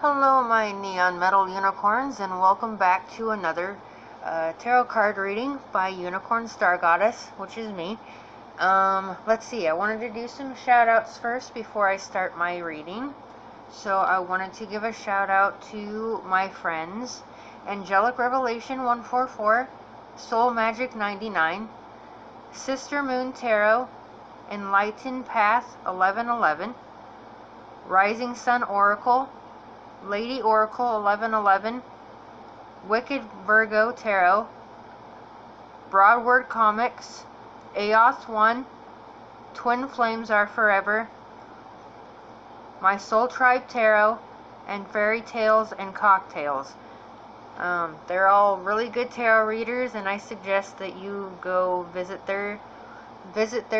Hello, my neon metal unicorns, and welcome back to another tarot card reading by Unicorn Star Goddess, which is me. Let's see, I wanted to do some shout outs first before I start my reading. So I wanted to give a shout out to my friends, Angelic Revelation 144, Soul Magic 99, SisterMoonTarot, Enlightened Path 1111, RisingSunOracle, Lady Oracle 1111, WickedVirgoTarot, Broadswordcomics, AOTH 1, TwinFlamesareForever, MySoulTribeTarot, and Fairytales and Cocktails. They're all really good tarot readers, and I suggest that you go visit their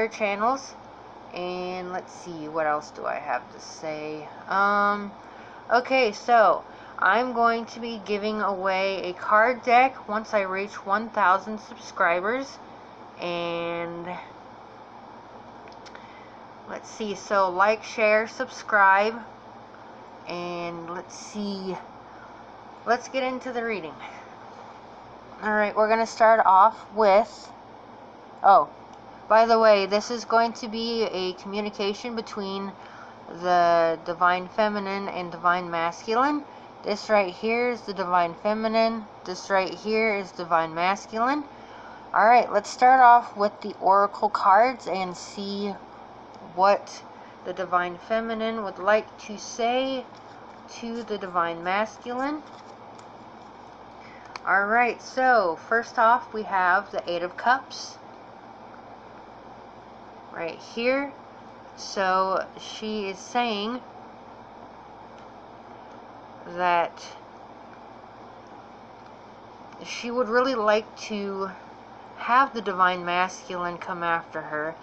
channels. And let's see, what else do I have to say? Okay, so I'm going to be giving away a card deck once I reach 1,000 subscribers. And let's see, so like, share, subscribe, and let's see, let's get into the reading. Alright, we're going to start off with, by the way, this is going to be a communication between the Divine Feminine and Divine Masculine. This right here is the Divine Feminine. This right here is Divine Masculine. Alright, let's start off with the Oracle cards and see what the Divine Feminine would like to say to the Divine Masculine. Alright, so first off we have the Eight of Cups right here. So she is saying that she would really like to have the Divine Masculine come after her,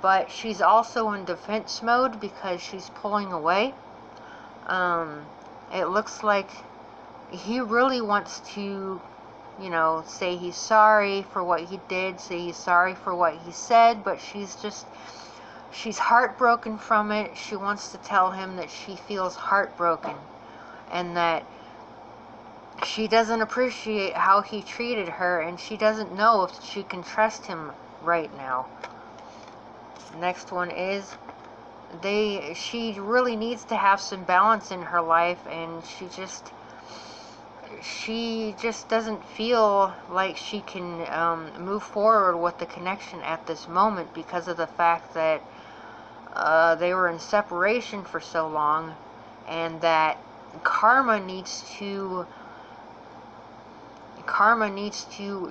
but she's also in defense mode because she's pulling away. It looks like he really wants to, you know, say he's sorry for what he did, say he's sorry for what he said, but she's heartbroken from it. She wants to tell him that she feels heartbroken and that she doesn't appreciate how he treated her, and she doesn't know if she can trust him right now. Next one is she really needs to have some balance in her life, and she just doesn't feel like she can move forward with the connection at this moment because of the fact that they were in separation for so long, and that karma needs to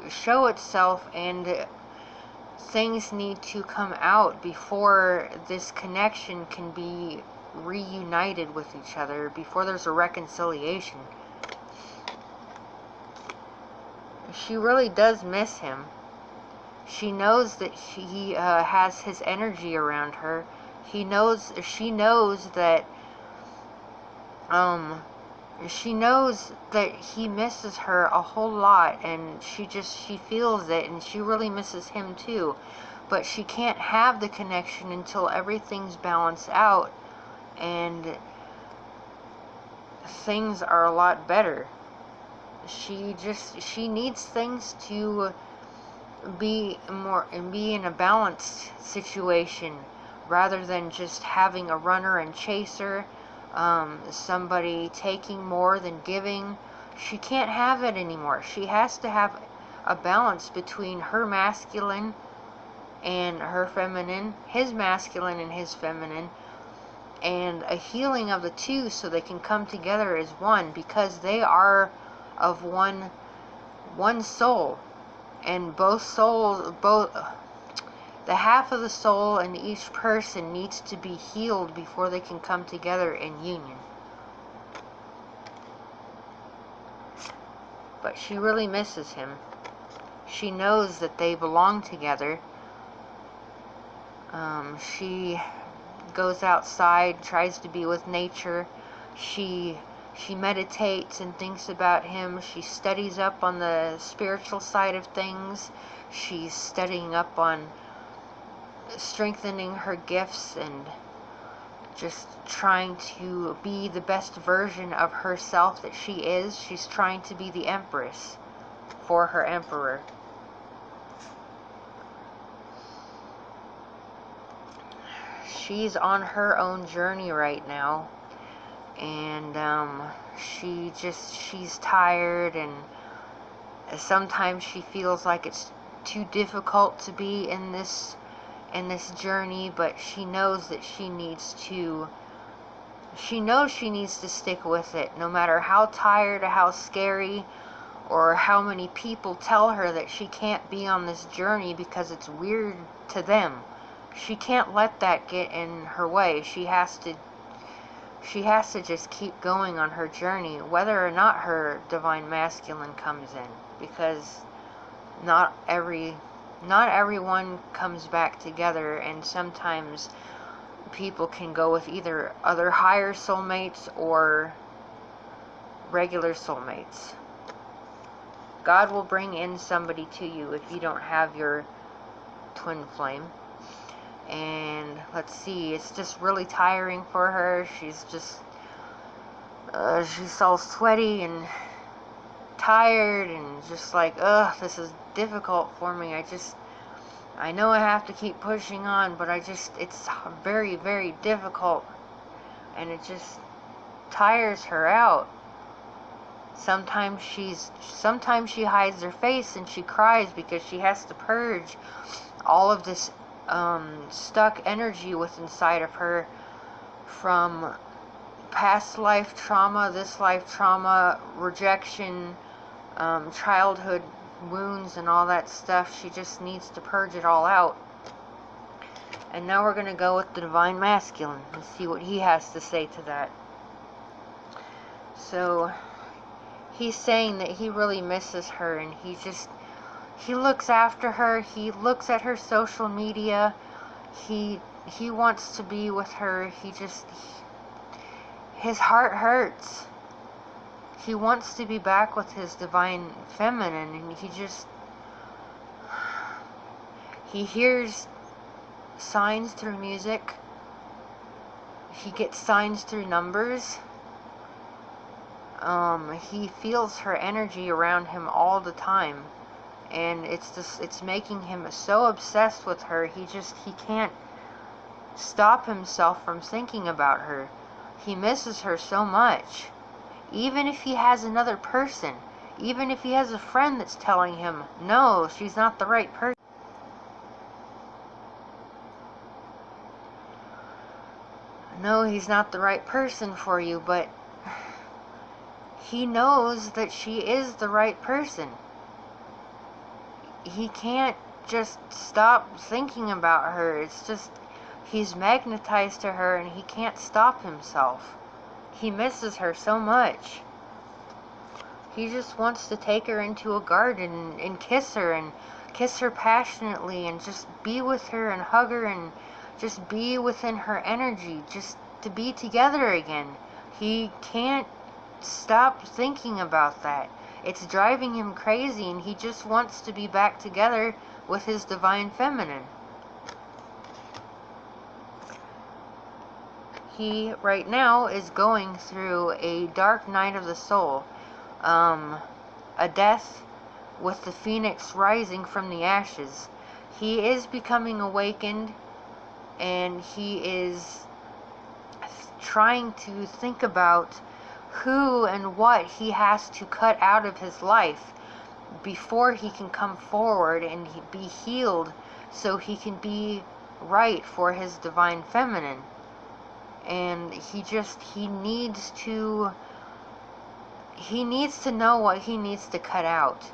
show itself, and things need to come out before this connection can be reunited with each other, before there's a reconciliation. She really does miss him. She knows that he has his energy around her. She knows that she knows that he misses her a whole lot, and she feels it, and she really misses him too. But she can't have the connection until everything's balanced out and things are a lot better. She needs things to be in a balanced situation, rather than just having a runner and chaser, somebody taking more than giving. She can't have it anymore. She has to have a balance between her masculine and her feminine, his masculine and his feminine, and a healing of the two so they can come together as one, because they are of one soul, and the half of the soul in each person needs to be healed before they can come together in union. But she really misses him. She knows that they belong together. She goes outside, tries to be with nature. She meditates and thinks about him. She studies up on the spiritual side of things. She's studying up on strengthening her gifts and just trying to be the best version of herself that she is. She's trying to be the Empress for her Emperor. She's on her own journey right now, and she's tired, and sometimes she feels like it's too difficult to be in this journey, but she knows that she needs to stick with it, no matter how tired or how scary or how many people tell her that she can't be on this journey because it's weird to them. She can't let that get in her way. She has to just keep going on her journey, whether or not her divine masculine comes in, because not everyone comes back together, and sometimes people can go with either other higher soulmates or regular soulmates. God will bring in somebody to you if you don't have your twin flame. And let's see, it's just really tiring for her. She's all sweaty and tired and just like, ugh, this is difficult for me. I know I have to keep pushing on, but it's very, very difficult, and it just tires her out. Sometimes she hides her face and she cries because she has to purge all of this stuck energy within inside of her from past life trauma, this life trauma, rejection, childhood wounds, and all that stuff. She just needs to purge it all out. And now we're going to go with the divine masculine and see what he has to say to that. So he's saying that he really misses her, and he looks after her. He looks at her social media. He wants to be with her. His heart hurts. He wants to be back with his divine feminine, and he hears signs through music. He gets signs through numbers. He feels her energy around him all the time, and it's making him so obsessed with her. He can't stop himself from thinking about her. He misses her so much. Even if he has another person, even if he has a friend that's telling him, no, she's not the right person. No, he's not the right person for you, but he knows that she is the right person. He can't just stop thinking about her. It's just, he's magnetized to her and he can't stop himself. He misses her so much. He just wants to take her into a garden and kiss her passionately, and just be with her and hug her and just be within her energy, just to be together again. He can't stop thinking about that. It's driving him crazy, and he just wants to be back together with his divine feminine. He, right now, is going through a dark night of the soul. A death with the phoenix rising from the ashes. He is becoming awakened, and he is trying to think about who and what he has to cut out of his life before he can come forward and be healed, so he can be right for his divine feminine. And he needs to know what he needs to cut out.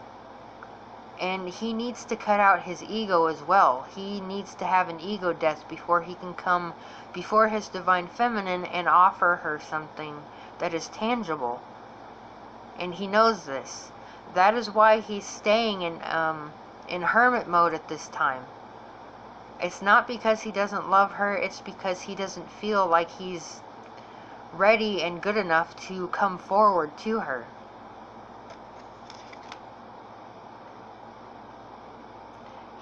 And he needs to cut out his ego as well. He needs to have an ego death before he can come before his divine feminine and offer her something that is tangible. And he knows this. That is why he's staying in hermit mode at this time. It's not because he doesn't love her, it's because he doesn't feel like he's ready and good enough to come forward to her.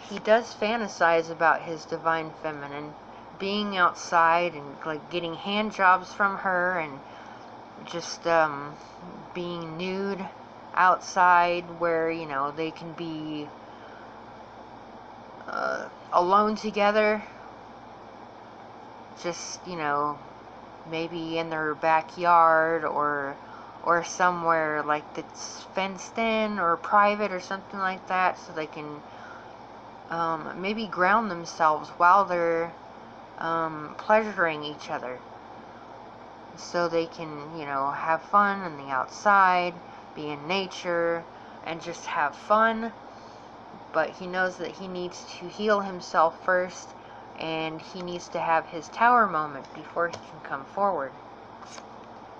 He does fantasize about his divine feminine being outside and like getting hand jobs from her, and just being nude outside where, you know, they can be alone together, just, you know, maybe in their backyard or somewhere like that's fenced in or private or something like that, so they can maybe ground themselves while they're pleasuring each other, so they can, you know, have fun on the outside, be in nature, and just have fun. But he knows that he needs to heal himself first, and he needs to have his tower moment before he can come forward.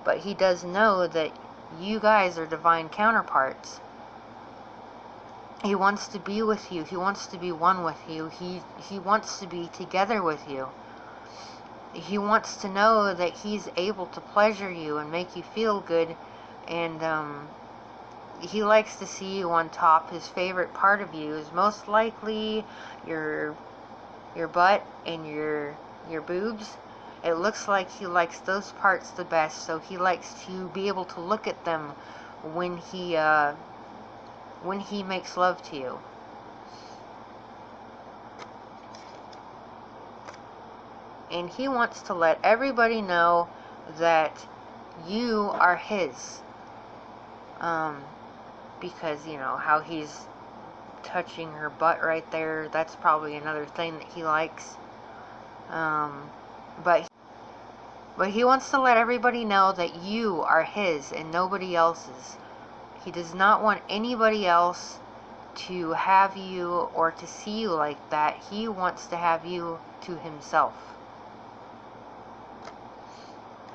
But he does know that you guys are divine counterparts. He wants to be with you. He wants to be one with you. He wants to be together with you. He wants to know that he's able to pleasure you and make you feel good, and he likes to see you on top. His favorite part of you is most likely your butt and your boobs. It looks like he likes those parts the best, so he likes to be able to look at them when he makes love to you. And he wants to let everybody know that you are his. Because, you know, how he's touching her butt right there, that's probably another thing that he likes. But he wants to let everybody know that you are his and nobody else's. He does not want anybody else to have you or to see you like that. He wants to have you to himself.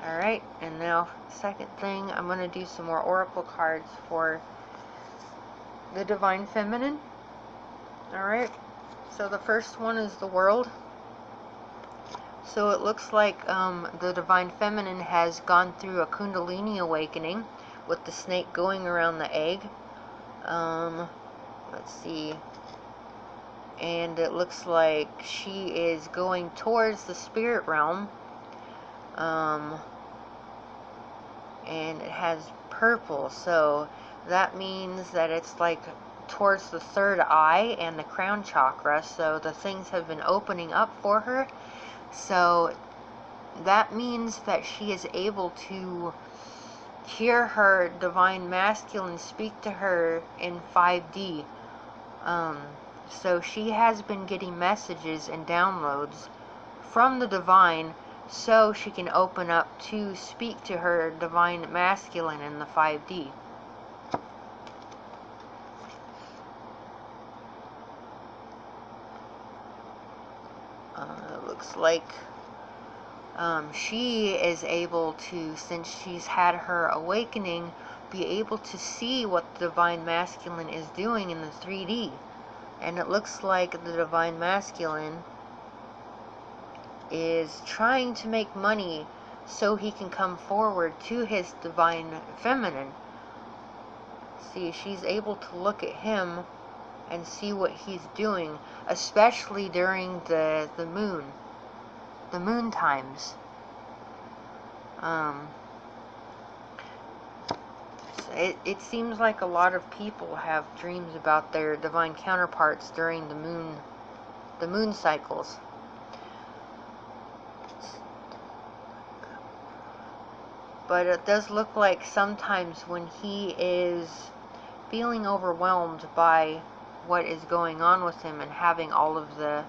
Alright, and now, second thing, I'm going to do some more oracle cards for the Divine Feminine. Alright, so the first one is the World. So it looks like the Divine Feminine has gone through a Kundalini awakening with the snake going around the egg. Let's see. And it looks like she is going towards the spirit realm. And it has purple, so that means that it's like towards the third eye and the crown chakra, so the things have been opening up for her. So that means that she is able to hear her Divine Masculine speak to her in 5D. So she has been getting messages and downloads from the Divine, so she can open up to speak to her Divine Masculine in the 5D. It looks like she is able to, since she's had her awakening, be able to see what the Divine Masculine is doing in the 3D. And it looks like the Divine Masculine is trying to make money so he can come forward to his Divine Feminine. See, she's able to look at him and see what he's doing, especially during the moon times. It seems like a lot of people have dreams about their divine counterparts during the moon cycles. But it does look like sometimes when he is feeling overwhelmed by what is going on with him and having all of the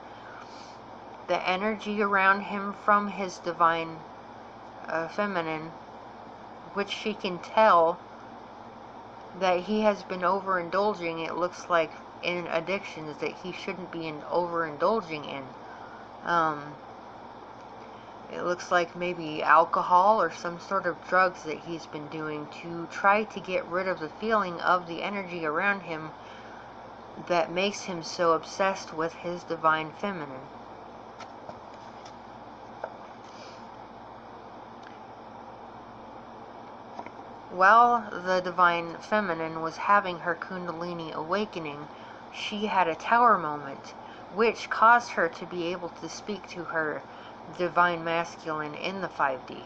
energy around him from his Divine Feminine, which she can tell that he has been overindulging, it looks like, in addictions that he shouldn't be overindulging in. It looks like maybe alcohol or some sort of drugs that he's been doing to try to get rid of the feeling of the energy around him that makes him so obsessed with his Divine Feminine. While the Divine Feminine was having her Kundalini awakening, she had a tower moment, which caused her to be able to speak to her divine masculine in the 5D.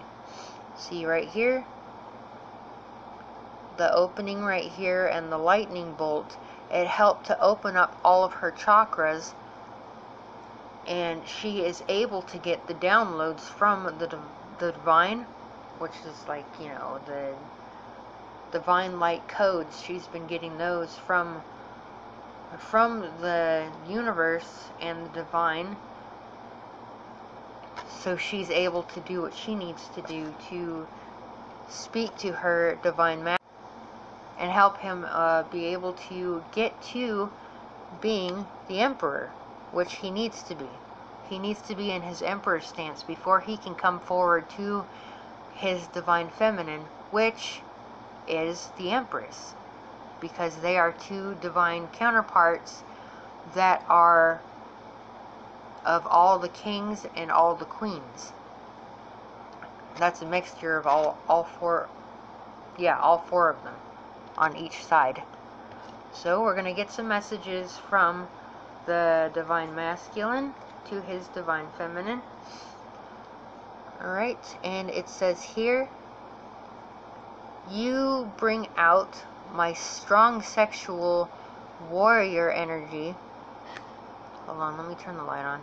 See right here, the opening right here and the lightning bolt, it helped to open up all of her chakras, and she is able to get the downloads from the divine, which is like, you know, the divine light codes. She's been getting those from the universe and the divine, so she's able to do what she needs to do to speak to her divine master and help him be able to get to being the emperor, which he needs to be. He needs to be in his emperor stance before he can come forward to his divine feminine, which is the empress, because they are two divine counterparts that are of all the kings and all the queens. That's a mixture of all four of them on each side. So we're going to get some messages from the divine masculine to his divine feminine. Alright, and it says here, you bring out my strong sexual warrior energy. Hold on, let me turn the light on.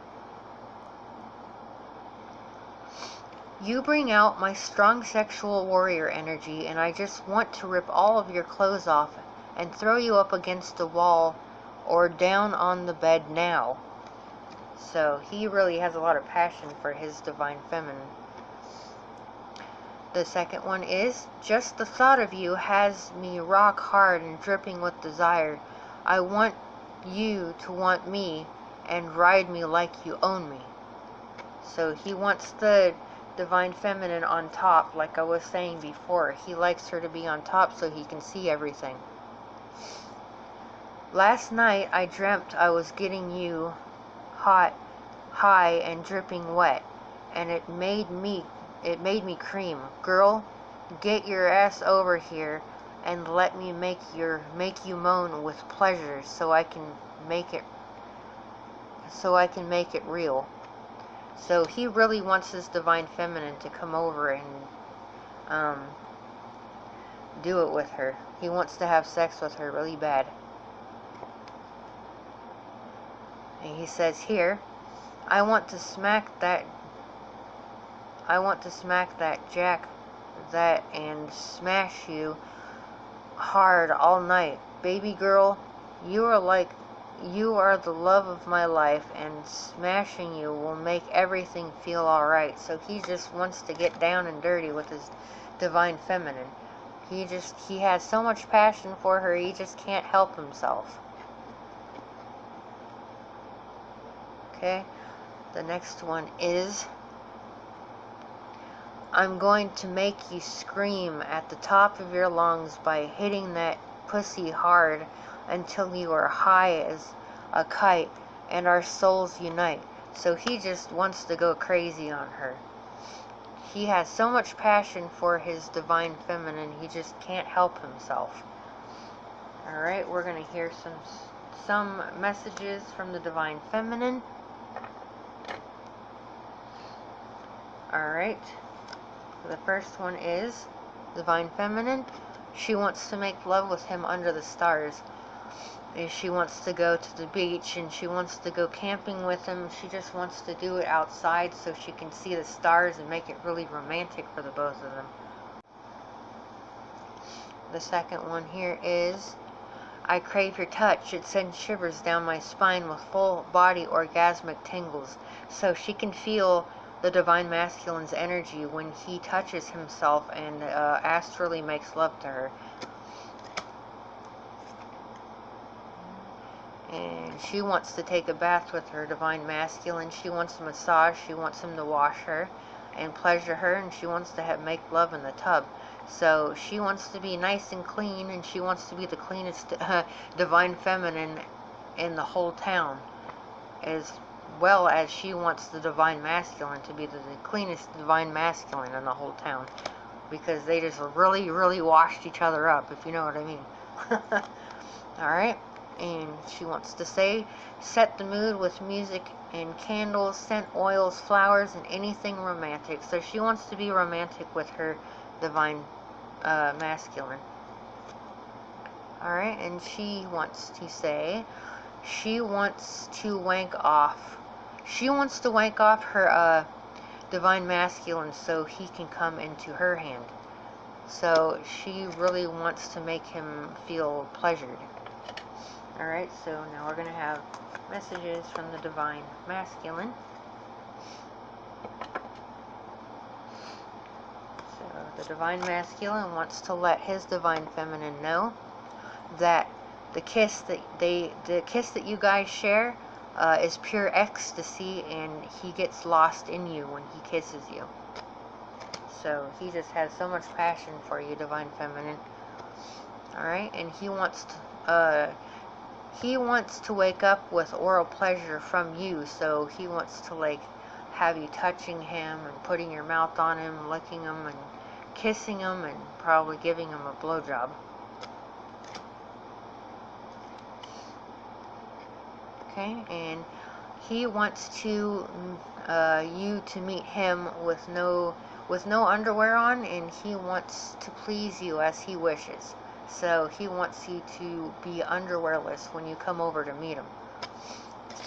You bring out my strong sexual warrior energy, and I just want to rip all of your clothes off and throw you up against a wall or down on the bed now. So he really has a lot of passion for his divine feminine. The second one is, just the thought of you has me rock hard and dripping with desire. I want you to want me and ride me like you own me. So he wants the divine feminine on top, like I was saying before. He likes her to be on top so he can see everything. Last night I dreamt I was getting you hot, high, and dripping wet, and it made me cream. Girl, get your ass over here and let me make you moan with pleasure so I can make it real. So he really wants his divine feminine to come over and do it with her. He wants to have sex with her really bad. And he says here, I want to smack that jack that and smash you hard all night. Baby girl, you are the love of my life, and smashing you will make everything feel alright. So he just wants to get down and dirty with his divine feminine. He has so much passion for her, he just can't help himself. Okay, the next one is, I'm going to make you scream at the top of your lungs by hitting that pussy hard until you are high as a kite and our souls unite. So he just wants to go crazy on her. He has so much passion for his divine feminine, he just can't help himself. Alright, we're going to hear some messages from the divine feminine. Alright, the first one is divine feminine. She wants to make love with him under the stars. She wants to go to the beach, and she wants to go camping with him. She just wants to do it outside so she can see the stars and make it really romantic for the both of them. The second one here is, I crave your touch. It sends shivers down my spine with full body orgasmic tingles. So she can feel the divine masculine's energy when he touches himself and astrally makes love to her. And she wants to take a bath with her divine masculine. She wants a massage. She wants him to wash her and pleasure her, and she wants to make love in the tub. So she wants to be nice and clean, and she wants to be the cleanest divine feminine in the whole town, as well as she wants the divine masculine to be the cleanest divine masculine in the whole town, because they just really, really washed each other up, if you know what I mean. Alright, And she wants to say, set the mood with music and candles, scent oils, flowers, and anything romantic. So she wants to be romantic with her divine masculine. Alright, and she wants to say, she wants to wank off. She wants to wank off her divine masculine so he can come into her hand. So she really wants to make him feel pleasured. Alright, so now we're going to have messages from the divine masculine. So the divine masculine wants to let his divine feminine know that the kiss that you guys share is pure ecstasy, and he gets lost in you when he kisses you. So he just has so much passion for you, divine feminine. Alright, and he wants to wake up with oral pleasure from you. So he wants to like have you touching him and putting your mouth on him, licking him and kissing him, and probably giving him a blowjob. Okay, and he wants to you to meet him with no underwear on, and he wants to please you as he wishes. So he wants you to be underwearless when you come over to meet him,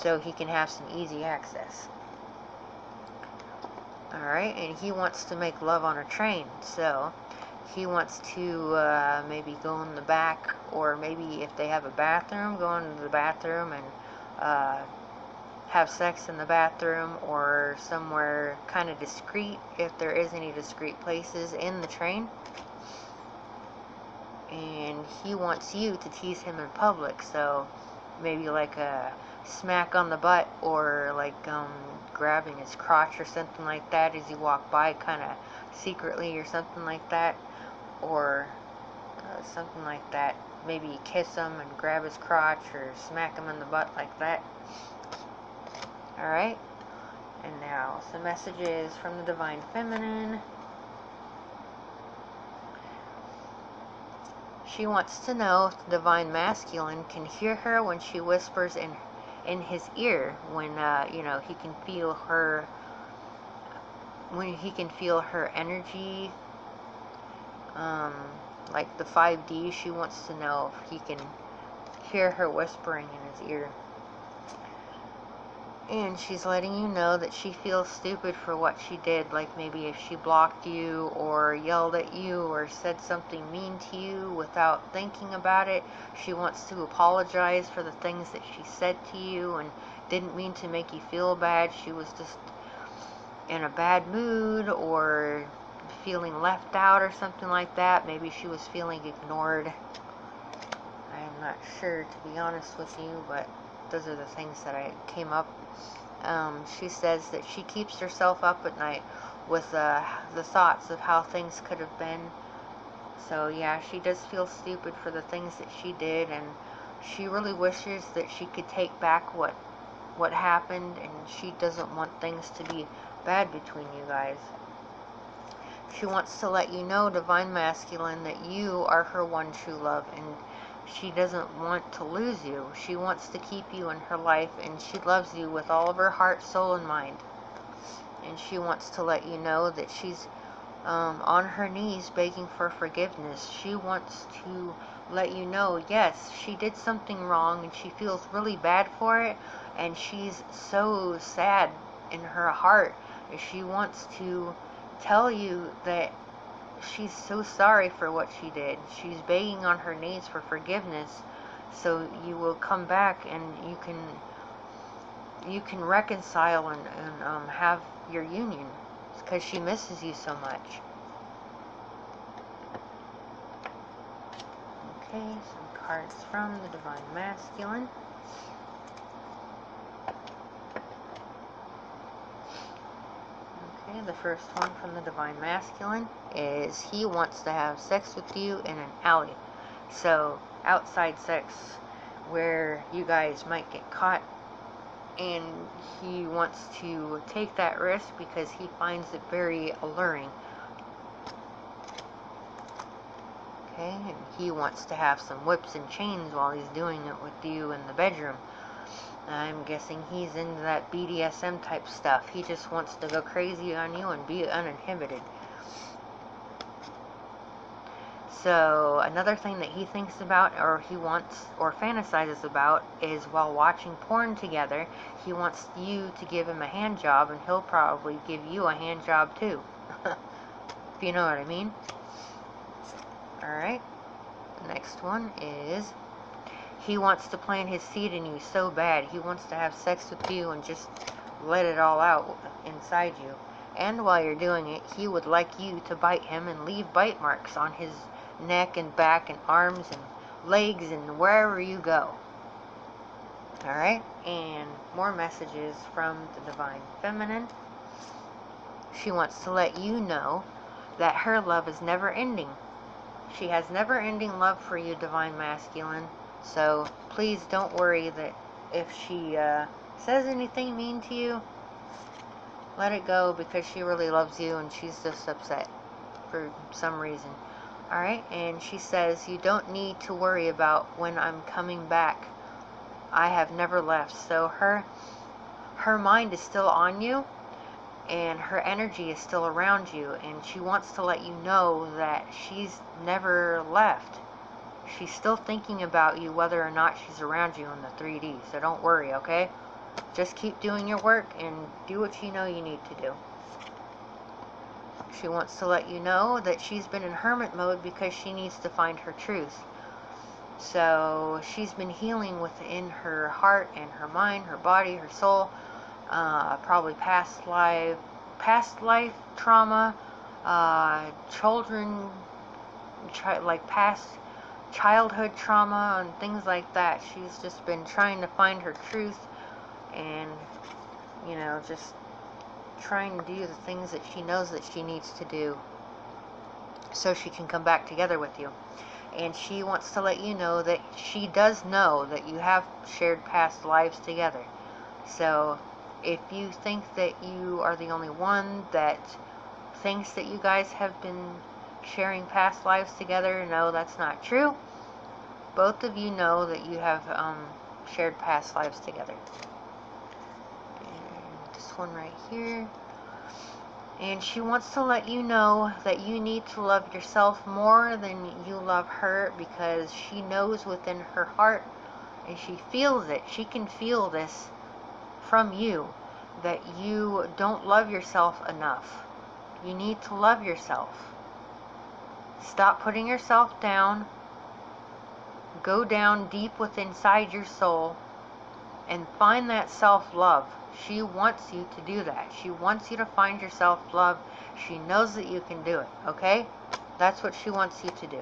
so he can have some easy access. Alright, and he wants to make love on a train. So he wants to maybe go in the back, or maybe if they have a bathroom, go into the bathroom and have sex in the bathroom, or somewhere kind of discreet, if there is any discreet places in the train. And he wants you to tease him in public, so maybe like a smack on the butt, or like grabbing his crotch or something like that as you walk by, kind of secretly, or something like that, or something like that. Maybe kiss him and grab his crotch, or smack him in the butt like that. Alright, and now some messages from the divine feminine. She wants to know if the divine masculine can hear her when she whispers in his ear, when you know, he can feel her, when he can feel her energy, like the 5D. She wants to know if he can hear her whispering in his ear. And she's letting you know that she feels stupid for what she did, like maybe if she blocked you, or yelled at you, or said something mean to you without thinking about it. She wants to apologize for the things that she said to you and didn't mean to make you feel bad. She was just in a bad mood, or feeling left out, or something like that. Maybe she was feeling ignored. I'm not sure, to be honest with you, but those are the things that I came up. She says that she keeps herself up at night with the thoughts of how things could have been. So yeah, she does feel stupid for the things that she did, and she really wishes that she could take back what happened, and she doesn't want things to be bad between you guys. She wants to let you know, divine masculine, that you are her one true love, and she doesn't want to lose you. She wants to keep you in her life, and she loves you with all of her heart, soul, and mind. And she wants to let you know that she's on her knees begging for forgiveness. She wants to let you know, yes, she did something wrong, and she feels really bad for it, and she's so sad in her heart. She wants to tell you that she's so sorry for what she did. She's begging on her knees for forgiveness, so you will come back and you can reconcile and have your union, because she misses you so much. Okay, some cards from the divine masculine. The first one from the divine masculine is he wants to have sex with you in an alley. So outside sex where you guys might get caught, and he wants to take that risk because he finds it very alluring. Okay, and he wants to have some whips and chains while he's doing it with you in the bedroom. I'm guessing he's into that BDSM type stuff. He just wants to go crazy on you and be uninhibited. So another thing that he thinks about, or he wants or fantasizes about, is while watching porn together, he wants you to give him a hand job, and he'll probably give you a hand job too. If you know what I mean. Alright, the next one is he wants to plant his seed in you so bad. He wants to have sex with you and just let it all out inside you. And while you're doing it, he would like you to bite him and leave bite marks on his neck and back and arms and legs and wherever you go. Alright, and more messages from the Divine Feminine. She wants to let you know that her love is never ending. She has never ending love for you, Divine Masculine. So please don't worry that if she says anything mean to you, let it go, because she really loves you and she's just upset for some reason. Alright, and she says you don't need to worry about when I'm coming back. I have never left. So her mind is still on you, and her energy is still around you, and she wants to let you know that she's never left. She's still thinking about you whether or not she's around you in the 3D. So don't worry, okay? Just keep doing your work and do what you know you need to do. She wants to let you know that she's been in hermit mode because she needs to find her truth. So she's been healing within her heart and her mind, her body, her soul, probably past life trauma, past childhood trauma and things like that. She's just been trying to find her truth and, you know, just trying to do the things that she knows that she needs to do so she can come back together with you. And she wants to let you know that she does know that you have shared past lives together. So if you think that you are the only one that thinks that you guys have been sharing past lives together, no, that's not true. Both of you know that you have shared past lives together. And this one right here. And she wants to let you know that you need to love yourself more than you love her, because she knows within her heart, and she feels it. She can feel this from you, that you don't love yourself enough. You need to love yourself. Stop putting yourself down. Go down deep within inside your soul and find that self-love. She wants you to do that. She wants you to find your self-love. She knows that you can do it, okay? That's what she wants you to do.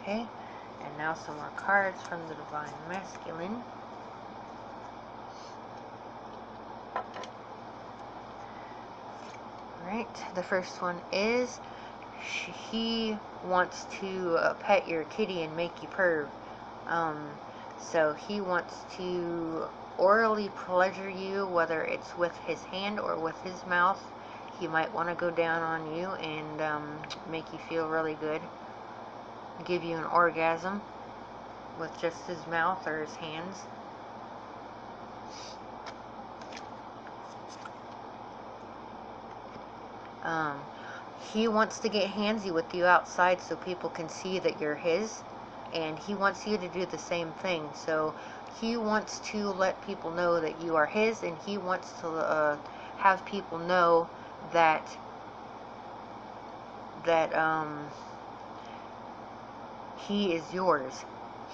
Okay? And now some more cards from the Divine Masculine. Alright, the first one is he wants to pet your kitty and make you purr. So he wants to orally pleasure you, whether it's with his hand or with his mouth. He might want to go down on you and make you feel really good. Give you an orgasm with just his mouth or his hands. He wants to get handsy with you outside so people can see that you're his, and he wants you to do the same thing. So he wants to let people know that you are his, and he wants to have people know that he is yours.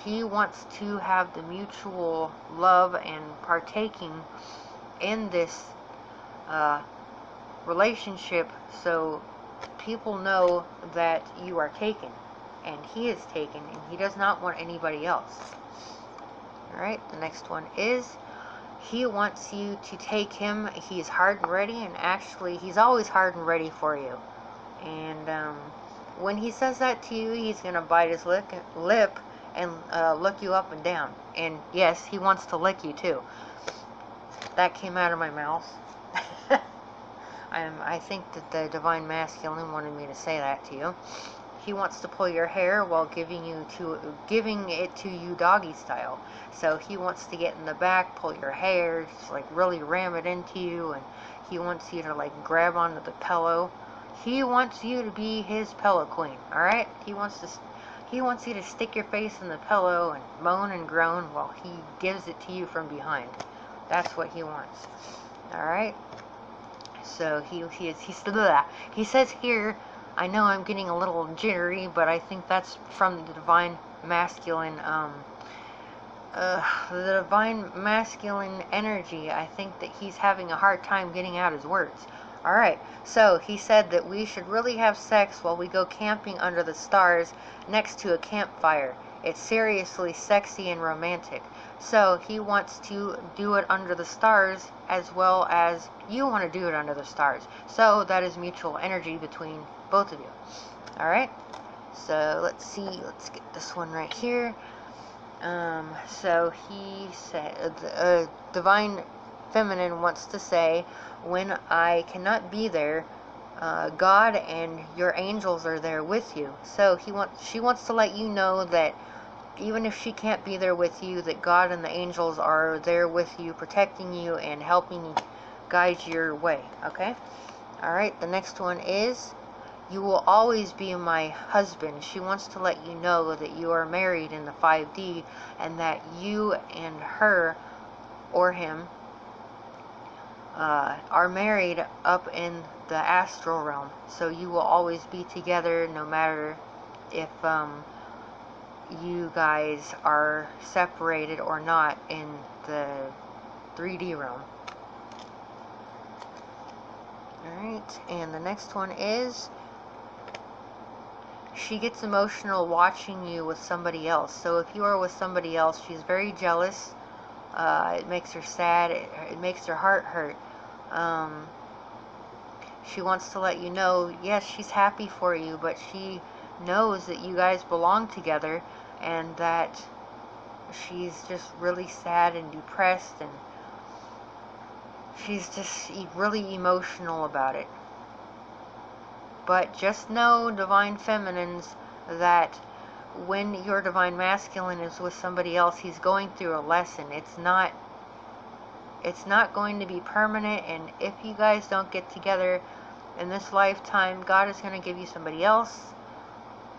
He wants to have the mutual love and partaking in this relationship, so people know that you are taken, and he is taken, and he does not want anybody else. Alright, the next one is he wants you to take him. He's hard and ready, and actually he's always hard and ready for you. And when he says that to you, he's going to bite his lip and look you up and down. And yes, he wants to lick you too. That came out of my mouth. I think that the Divine Masculine wanted me to say that to you. he wants to pull your hair while giving it to you doggy style. So he wants to get in the back, pull your hair, just like really ram it into you, and he wants you to like grab onto the pillow. He wants you to be his pillow queen, alright? He wants you to stick your face in the pillow and moan and groan while he gives it to you from behind. That's what he wants. Alright? So he says here, I know I'm getting a little jittery, but I think that's from the divine masculine energy. I think that he's having a hard time getting out his words. Alright, so he said that we should really have sex while we go camping under the stars next to a campfire. It's seriously sexy and romantic. So he wants to do it under the stars as well as you want to do it under the stars. So that is mutual energy between both of you. Alright, so let's see, let's get this one right here. So he said, Divine Feminine wants to say, when I cannot be there, God and your angels are there with you. So she wants to let you know that even if she can't be there with you, that God and the angels are there with you, protecting you and helping guide your way. Okay? Alright, the next one is, you will always be my husband. She wants to let you know that you are married in the 5D and that you and her or him are married up in the astral realm. So you will always be together no matter if you guys are separated or not in the 3D realm. Alright, and the next one is, she gets emotional watching you with somebody else. So if you are with somebody else, she's very jealous. It makes her sad. It makes her heart hurt. She wants to let you know, yes, she's happy for you, but she knows that you guys belong together and that she's just really sad and depressed, and she's just really emotional about it. But just know, Divine Feminines, that when your Divine Masculine is with somebody else, he's going through a lesson. It's not going to be permanent, and if you guys don't get together in this lifetime, God is going to give you somebody else,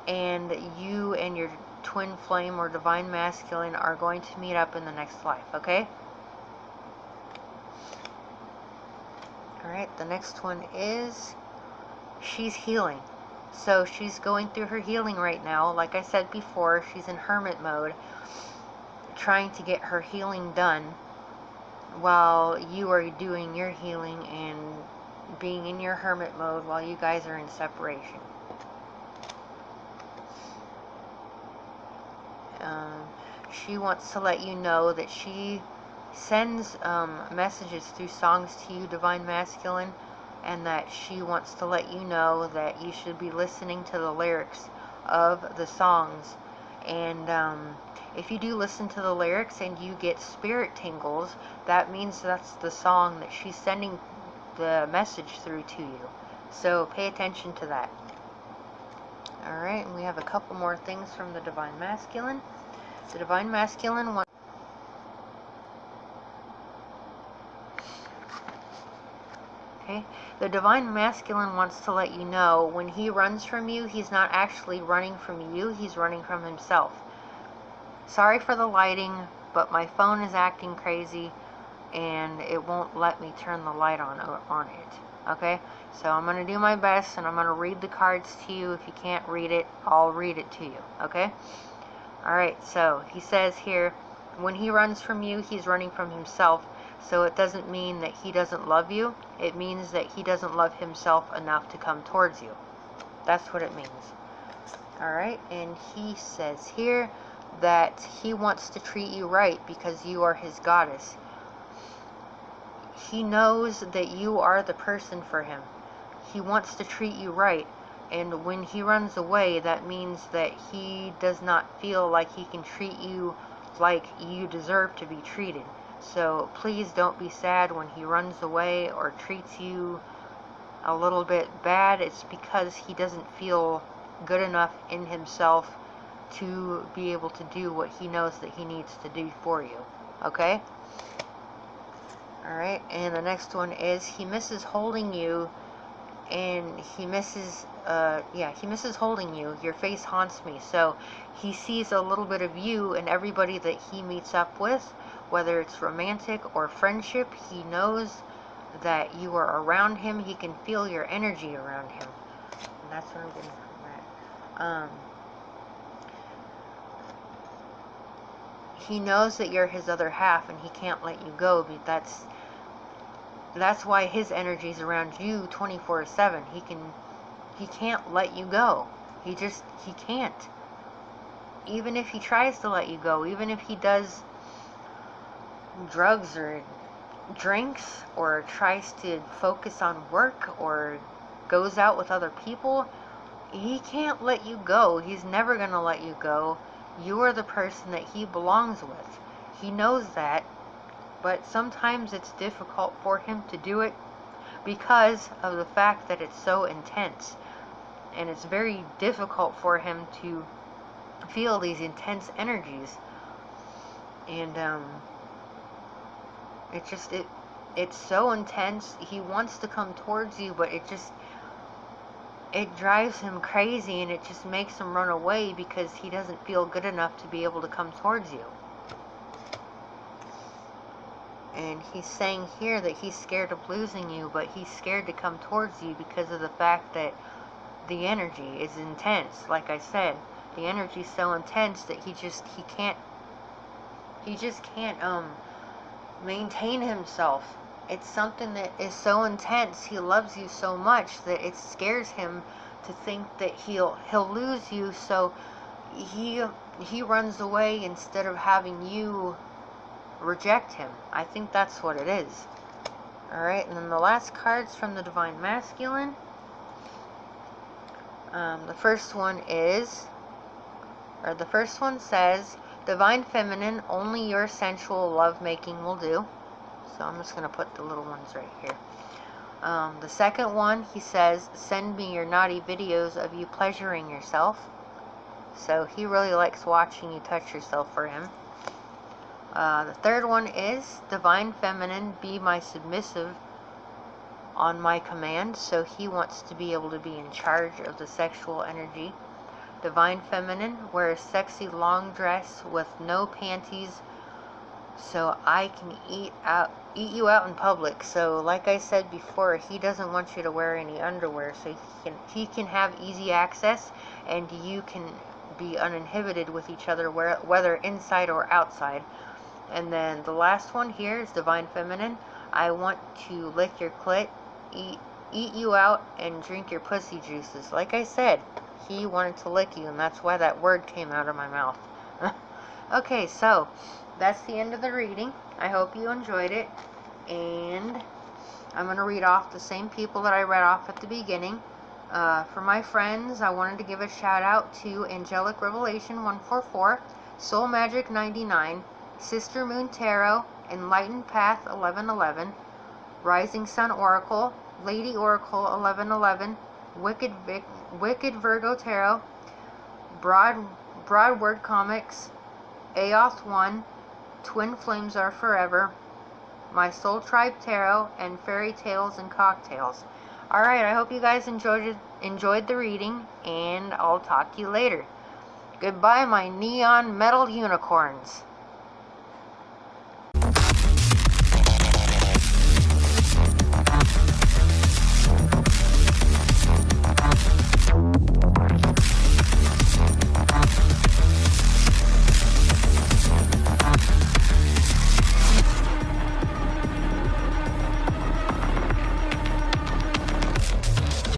and you and your twin flame or Divine Masculine are going to meet up in the next life, okay? Alright, the next one is, she's healing. So she's going through her healing right now. Like I said before, she's in hermit mode, trying to get her healing done while you are doing your healing and being in your hermit mode while you guys are in separation. She wants to let you know that she sends messages through songs to you, Divine Masculine, and that she wants to let you know that you should be listening to the lyrics of the songs. And if you do listen to the lyrics and you get spirit tingles, that means that's the song that she's sending the message through to you. So pay attention to that. Alright, and we have a couple more things from the Divine Masculine. The Divine Masculine wants... Okay, the Divine Masculine wants to let you know, when he runs from you, he's not actually running from you, he's running from himself. Sorry for the lighting, but my phone is acting crazy and it won't let me turn the light on it. Okay, so I'm going to do my best and I'm going to read the cards to you. If you can't read it, I'll read it to you. Okay? Alright, so he says here, when he runs from you, he's running from himself. So it doesn't mean that he doesn't love you. It means that he doesn't love himself enough to come towards you. That's what it means. Alright, and he says here that he wants to treat you right because you are his goddess. He knows that you are the person for him. He wants to treat you right. And when he runs away, that means that he does not feel like he can treat you like you deserve to be treated. So please don't be sad when he runs away or treats you a little bit bad. It's because he doesn't feel good enough in himself to be able to do what he knows that he needs to do for you. Okay? Alright, and the next one is he misses holding you, and he misses, he misses holding you. Your face haunts me. So he sees a little bit of you in everybody that he meets up with, whether it's romantic or friendship. He knows that you are around him. He can feel your energy around him. And that's what I'm getting from that. He knows that you're his other half, and he can't let you go. But that's why his energy is around you 24/7. He can't let you go. He can't. Even if he tries to let you go, even if he does drugs or drinks or tries to focus on work or goes out with other people, he can't let you go. He's never going to let you go. You are the person that he belongs with. He knows that, but sometimes it's difficult for him to do it because of the fact that it's so intense. And it's very difficult for him to feel these intense energies. And it's so intense. He wants to come towards you, but it drives him crazy, and it just makes him run away because he doesn't feel good enough to be able to come towards you. And he's saying here that he's scared of losing you, but he's scared to come towards you because of the fact that the energy is intense. Like I said, the energy is so intense that he just can't maintain himself. It's something that is so intense. He loves you so much that it scares him to think that he'll lose you, so he runs away instead of having you reject him. I think that's what it is. Alright, and then the last cards from the Divine Masculine. The first one says, Divine Feminine, only your sensual lovemaking will do. So I'm just going to put the little ones right here. The second one, he says, send me your naughty videos of you pleasuring yourself. So he really likes watching you touch yourself for him. The third one is, Divine Feminine, be my submissive on my command. So he wants to be able to be in charge of the sexual energy. Divine Feminine, wear a sexy long dress with no panties so I can eat you out in public. So like I said before, he doesn't want you to wear any underwear, so he can have easy access, and you can be uninhibited with each other, whether inside or outside. And then the last one here is Divine Feminine, I want to lick your clit, eat you out, and drink your pussy juices. Like I said, he wanted to lick you, and that's why that word came out of my mouth. Okay, so that's the end of the reading. I hope you enjoyed it, and I'm going to read off the same people that I read off at the beginning. For my friends, I wanted to give a shout out to Angelic Revelation 144, Soul Magic 99, Sister Moon Tarot, Enlightened Path 1111, Rising Sun Oracle, Lady Oracle 1111, Wicked Virgo Tarot, Broadswordcomics, AOTH 1, TwinFlamesareForever, MySoulTribeTarot, and Fairytales and Cocktails. Alright, I hope you guys enjoyed the reading, and I'll talk to you later. Goodbye, my neon metal unicorns.